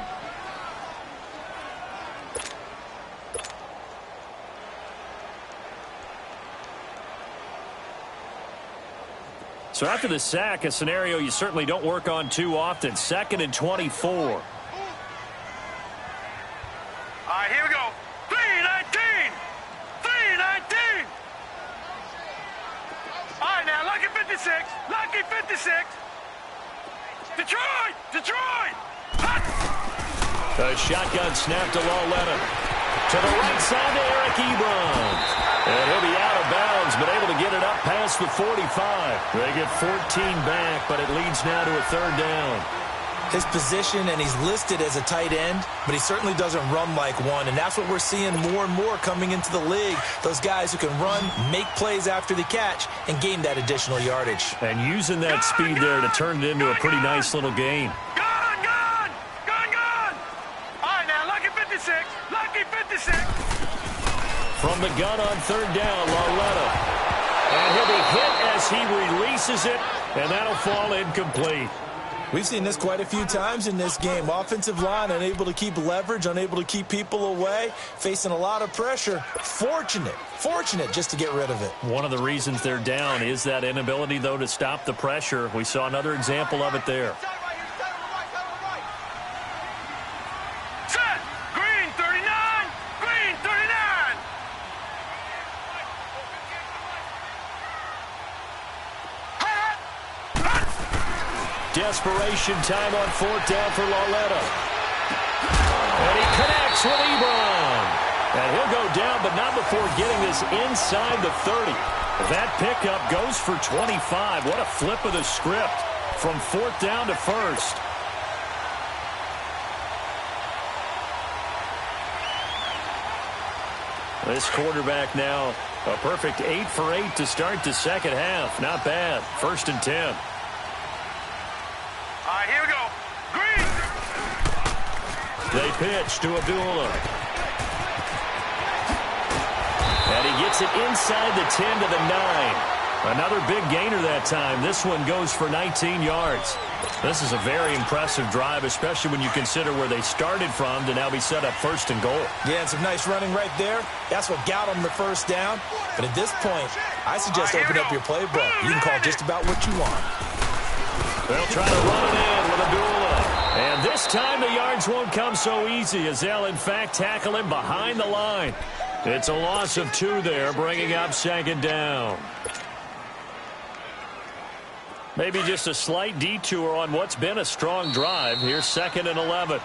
So after the sack, a scenario you certainly don't work on too often. 2nd and 24. All right, here we go. 3-19. 3-19. All right, now, lucky 56. Lucky 56. Detroit. Detroit. A shotgun snap to Lauletta. To the right side to Eric Ebron. And he'll be out of bounds, but able to get it up past the 45. They get 14 back, but it leads now to a 3rd down. His position, and he's listed as a tight end, but he certainly doesn't run like one, and that's what we're seeing more and more coming into the league. Those guys who can run, make plays after the catch, and gain that additional yardage. And using that speed there to turn it into a pretty nice little game. Gone, gone. Gone, gone. All right, now, lucky 56. Lucky 56. From the gun on 3rd down, Lauletta. And he'll be hit as he releases it, and that'll fall incomplete. We've seen this quite a few times in this game. Offensive line unable to keep leverage, unable to keep people away, facing a lot of pressure. Fortunate just to get rid of it. One of the reasons they're down is that inability, though, to stop the pressure. We saw another example of it there. Set. Green 39. Green 39. Desperation time on 4th down for Lauletta. And he connects with Ebron. And he'll go down, but not before getting this inside the 30. That pickup goes for 25. What a flip of the script from 4th down to 1st. This quarterback now a perfect 8 for 8 to start the 2nd half. Not bad. 1st and 10. All right, here we go. Green. They pitch to Abdullah. And he gets it inside the 10 to the 9. Another big gainer that time. This one goes for 19 yards. This is a very impressive drive, especially when you consider where they started from to now be set up 1st and goal. Yeah, and some nice running right there. That's what got them the 1st down. But at this point, I suggest open up your playbook. You can call just about what you want. They'll try to run it in with Abdullah. And this time the yards won't come so easy as they'll, in fact, tackle him behind the line. It's a loss of 2 there, bringing up 2nd down. Maybe just a slight detour on what's been a strong drive. Here's 2nd and 11.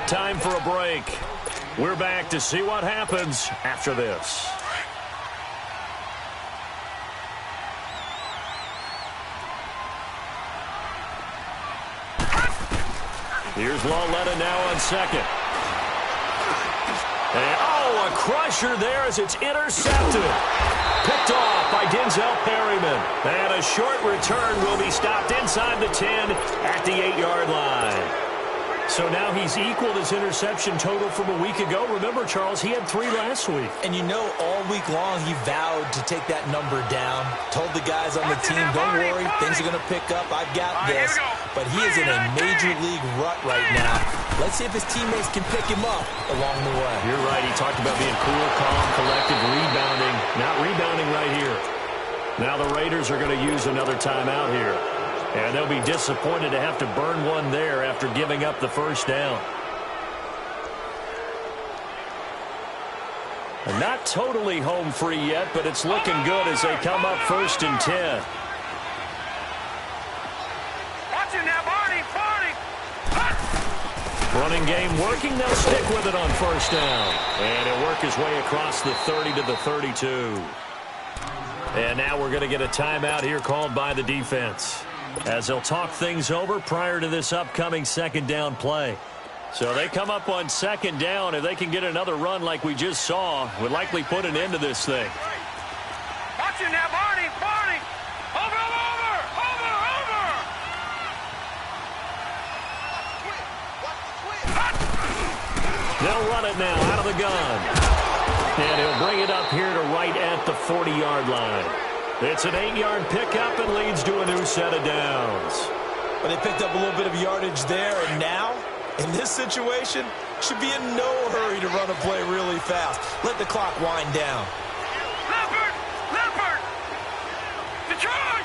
Time for a break. We're back to see what happens after this. Here's Lauletta now on 2nd. And, a crusher there as it's intercepted. Picked off by Denzel Perryman. And a short return will be stopped inside the 10 at the 8-yard line. So now he's equaled his interception total from a week ago. Remember, Charles, he had 3 last week. And you know, all week long he vowed to take that number down. Told the guys on the team, don't worry, things are going to pick up. I've got this. But he is in a major league rut right now. Let's see if his teammates can pick him up along the way. You're right. He talked about being cool, calm, collected, rebounding. Not rebounding right here. Now the Raiders are going to use another timeout here. And they'll be disappointed to have to burn one there after giving up the first down. And not totally home free yet, but it's looking good as they come up 1st and 10. Watch it now, Barney. Running game working. They'll stick with it on 1st down. And he'll work his way across the 30 to the 32. And now we're going to get a timeout here called by the defense, as they'll talk things over prior to this upcoming 2nd down play. So they come up on 2nd down. If they can get another run like we just saw, would likely put an end to this thing. Watch it now, Barney. Over. They'll run it now out of the gun. And he'll bring it up here to right at the 40-yard line. It's an 8-yard pickup and leads to a new set of downs. But they picked up a little bit of yardage there, and now, in this situation, should be in no hurry to run a play really fast. Let the clock wind down. Leopard! Detroit!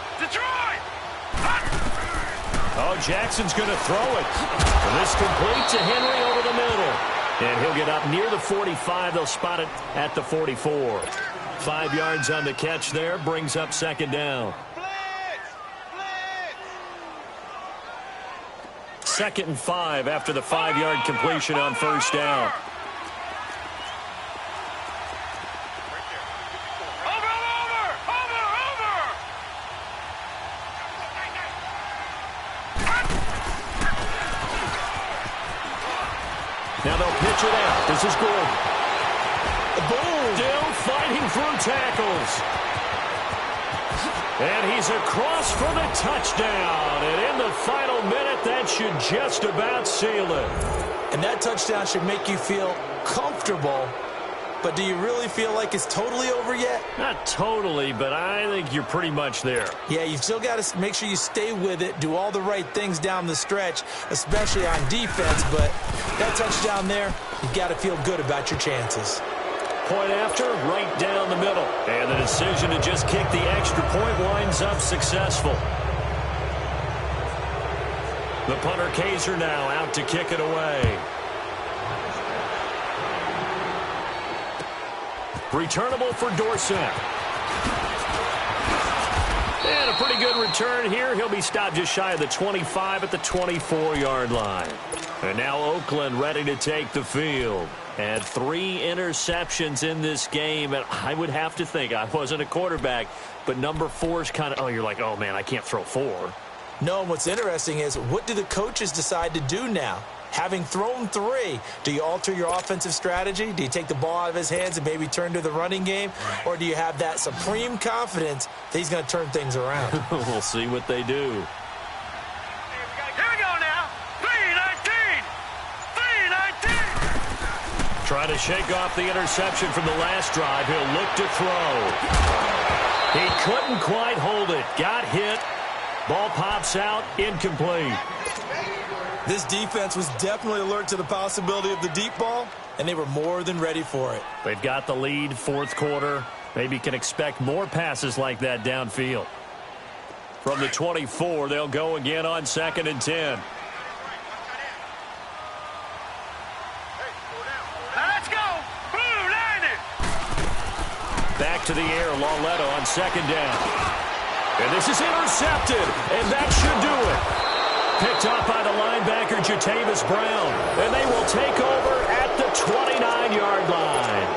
Oh, Jackson's going to throw it. And this complete to Henry over the middle. And he'll get up near the 45. They'll spot it at the 44. 5 yards on the catch there. Brings up 2nd down. 2nd and 5 after the 5-yard completion on 1st down. Now they'll pitch it out. This is Gordon. Boom! Still fighting through tackles. And he's across for the touchdown. And in the final minute, that should just about seal it. And that touchdown should make you feel comfortable. But do you really feel like it's totally over yet? Not totally, but I think you're pretty much there. Yeah, you've still got to make sure you stay with it, do all the right things down the stretch, especially on defense. But that touchdown there, you've got to feel good about your chances. Point after, right down the middle. And the decision to just kick the extra point winds up successful. The punter Kaiser now out to kick it away. Returnable for Dorsett. And a pretty good return here. He'll be stopped just shy of the 25 at the 24-yard line. And now Oakland ready to take the field. And 3 interceptions in this game. And I would have to think, I wasn't a quarterback, but number 4 is kind of, you're like, oh, man, I can't throw 4. No, and what's interesting is, what do the coaches decide to do now? Having thrown 3, do you alter your offensive strategy? Do you take the ball out of his hands and maybe turn to the running game? Or do you have that supreme confidence that he's going to turn things around? We'll see what they do. Here we go now. 3-19. Trying to shake off the interception from the last drive. He'll look to throw. He couldn't quite hold it. Got hit. Ball pops out. Incomplete. This defense was definitely alert to the possibility of the deep ball, and they were more than ready for it. They've got the lead, 4th quarter. Maybe can expect more passes like that downfield. From the 24, they'll go again on 2nd and 10. Now let's go. Blue line it. Back to the air, Lauletta on 2nd down. And this is intercepted, and that should do it. Picked up by the linebacker, Jatavis Brown. And they will take over at the 29-yard line.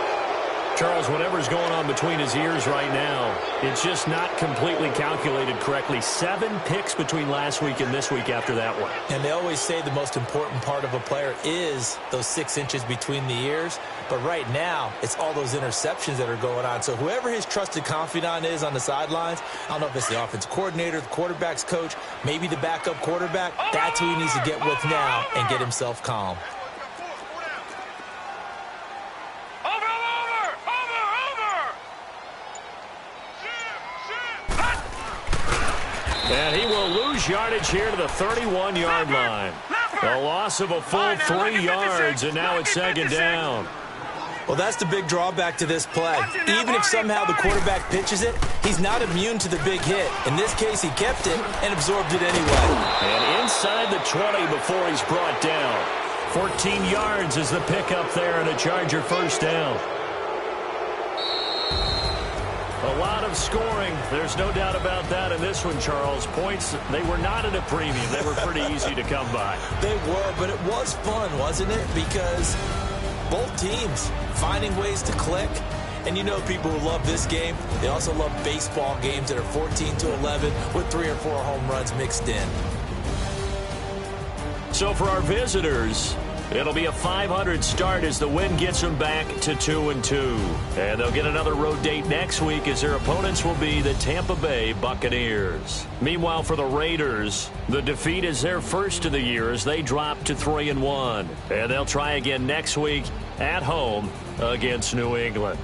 Charles, whenever whatever's going on between his ears right now, it's just not completely calculated correctly. 7 picks between last week and this week after that one. And they always say the most important part of a player is those 6 inches between the ears. But right now, it's all those interceptions that are going on. So whoever his trusted confidant is on the sidelines, I don't know if it's the offense coordinator, the quarterback's coach, maybe the backup quarterback, that's who he needs to get with now and get himself calm. And he will lose yardage here to the 31-yard line. A loss of a full 3 yards, and now it's second down. Well, that's the big drawback to this play. Even if somehow the quarterback pitches it, he's not immune to the big hit. In this case, he kept it and absorbed it anyway. And inside the 20 before he's brought down. 14 yards is the pickup there and a Charger first down. A lot of scoring. There's no doubt about that in this one, Charles. Points, they were not at a premium. They were pretty easy to come by. They were, but it was fun, wasn't it? Because both teams finding ways to click. And you know people who love this game, they also love baseball games that are 14-11 with 3 or 4 home runs mixed in. So for our visitors, it'll be a .500 start as the win gets them back to 2-2. And they'll get another road date next week as their opponents will be the Tampa Bay Buccaneers. Meanwhile, for the Raiders, the defeat is their first of the year as they drop to 3-1. And they'll try again next week at home against New England.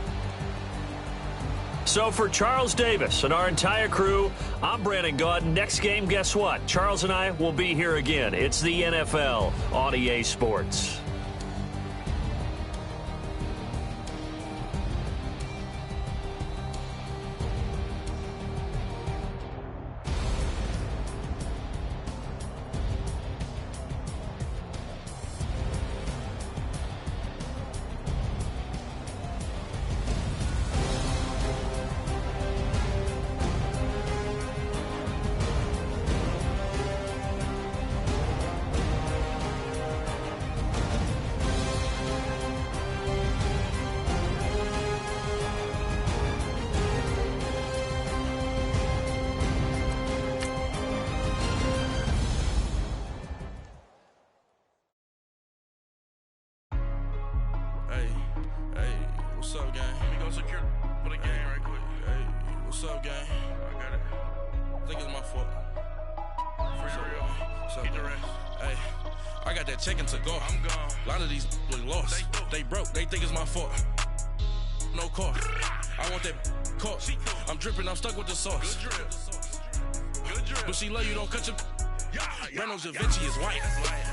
So for Charles Davis and our entire crew, I'm Brandon Gaudin. Next game, guess what? Charles and I will be here again. It's the NFL on EA Sports. What's up, gang? Let me go secure for the game right quick. Hey, what's up, gang? I got it. I think it's my fault. What's up, get the rest. Hey, I got that check-in to go. I'm gone. A lot of these look lost. They broke. They think it's my fault. No car. I want that caught. I'm dripping. I'm stuck with the sauce. Good drip. Good drip. But she love you. Don't cut your... Reynolds Da Vinci is white.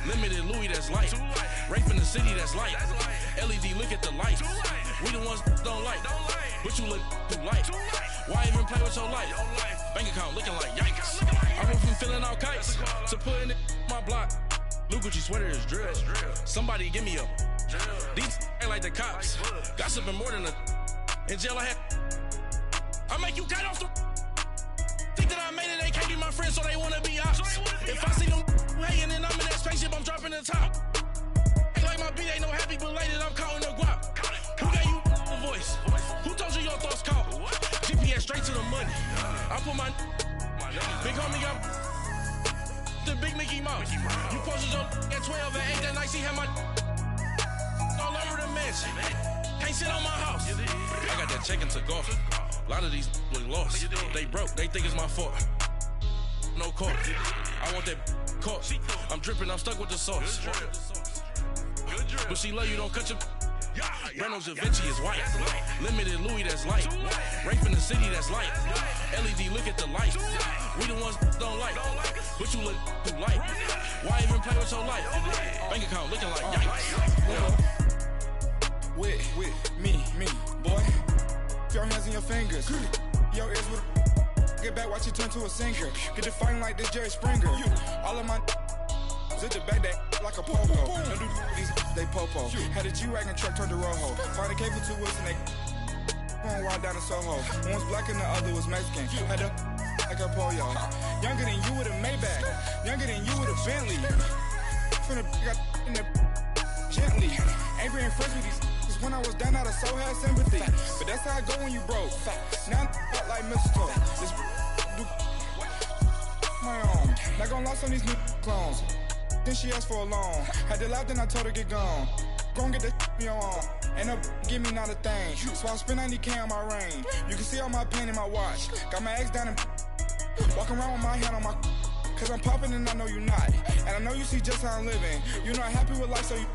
Limited Louis, that's light. Rape in the city, that's light. LED, look at the lights. We the ones don't like. But you look too light. Why even play with your life? Bank account looking like yikes. I went from filling out kites to putting it in my block. Blue Gucci sweater is drill. Somebody give me a. These ain't like the cops. Gossiping more than a. In jail I had. I make you cut off the. Think that I made it, they can't be my friends, so they wanna be ops. If I see them hating and I'm in that spaceship, I'm dropping the top. Ain't like my beat ain't no happy belated, I'm counting the guap. Who gave you the voice? Who told you your thoughts count? GPS straight to the money. I put my big homie up the big Mickey Mouse. You posted your at 12 and 8 that night, she had my all over the mansion. Can't sit on my house. I got that check-in to go. A lot of these look lost. They broke. They think it's my fault. No car. I want that caught. I'm dripping. I'm stuck with the sauce. But she love you. Don't cut your... Reynolds Da Vinci is white. Limited Louis, that's light. Rape in the city, that's light. LED, look at the lights. We the ones don't like. But you look too light. Why even play with your life? Bank account looking like yikes. With me, boy. Your hands and your fingers. Your ears with a... Get back, watch you turn to a singer. Get to fighting like this Jerry Springer. All of my... Zip the back that like a popo. Don't do these, they popo. Had a G-Wagon truck turned to Rojo. Find a cable 2 wheels and they... Going wild down in Soho. One was black and the other was Mexican. Had a... Like a pollo. Younger than you with a Maybach. Younger than you with a Bentley. From the... Got in the... Gently. Angry and friends with these... when I was down, I so had sympathy. But that's how I go when you broke. Now I'm like mistletoe. This do my own. Not gonna lost on these new clones. Then she asked for a loan. Had to laugh, then I told her get gone. Gon' get that me on. And up, give me not a thing. So I spend 90K on my range. You can see all my pain in my watch. Got my ex down and walking around with my hand on my. Cause I'm popping and I know you not. And I know you see just how I'm living. You're not happy with life, so you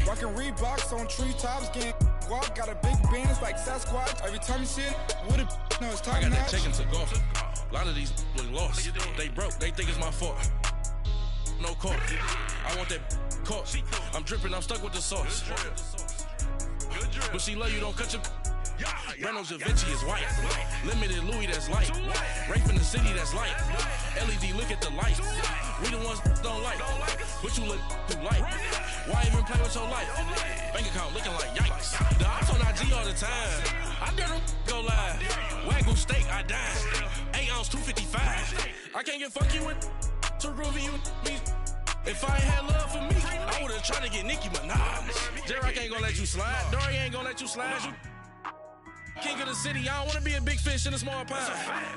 rockin' Reeboks on treetops, getting guap. Got a big band, it's like Sasquatch. Every time you see it, with it, no, it's top I got notch. that chicken to go. A lot of these was lost. They broke, they think it's my fault. No court. I want that court. I'm dripping, I'm stuck with the sauce. But she love you, don't cut your. Reynolds Da Vinci is white. Limited Louis, that's light. Rape in the city, that's light. LED, look at the lights. We the ones don't like. But you look too light. Why even play with your life? Bank account looking like yikes. The ops on IG all the time. I dare them go live. Wagyu steak, I dine. 8 ounce, 255. I can't get fuck you with to groovy you me. If I ain't had love for me, I would've tried to get Nicki Minaj. Derek ain't gonna let you slide. Dory ain't gonna let you slide. You king of the city, I don't wanna be a big fish in a small pond.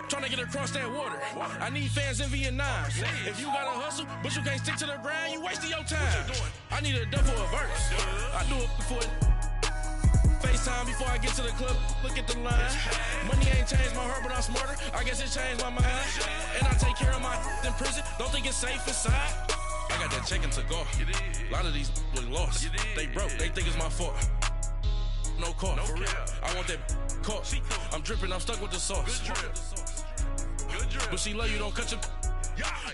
Trying to get across that water. I need fans in Vietnam. If you gotta hustle, but you can't stick to the grind, you wasting your time. I need a double a verse. I do it for FaceTime before I get to the club. Look at the line. Money ain't changed my heart, but I'm smarter. I guess it changed my mind. And I take care of my in prison. Don't think it's safe inside. I got that chicken to go. A lot of these was lost. They broke, they think it's my fault. No court. I want that court. I'm dripping, I'm stuck with the sauce. But she love you, don't cut your.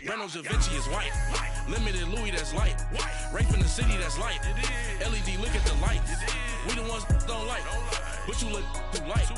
Reynolds Da Vinci is white. Limited Louis, that's light. Rape in the city, that's light. LED, look at the lights. We the ones don't like. But you look too light.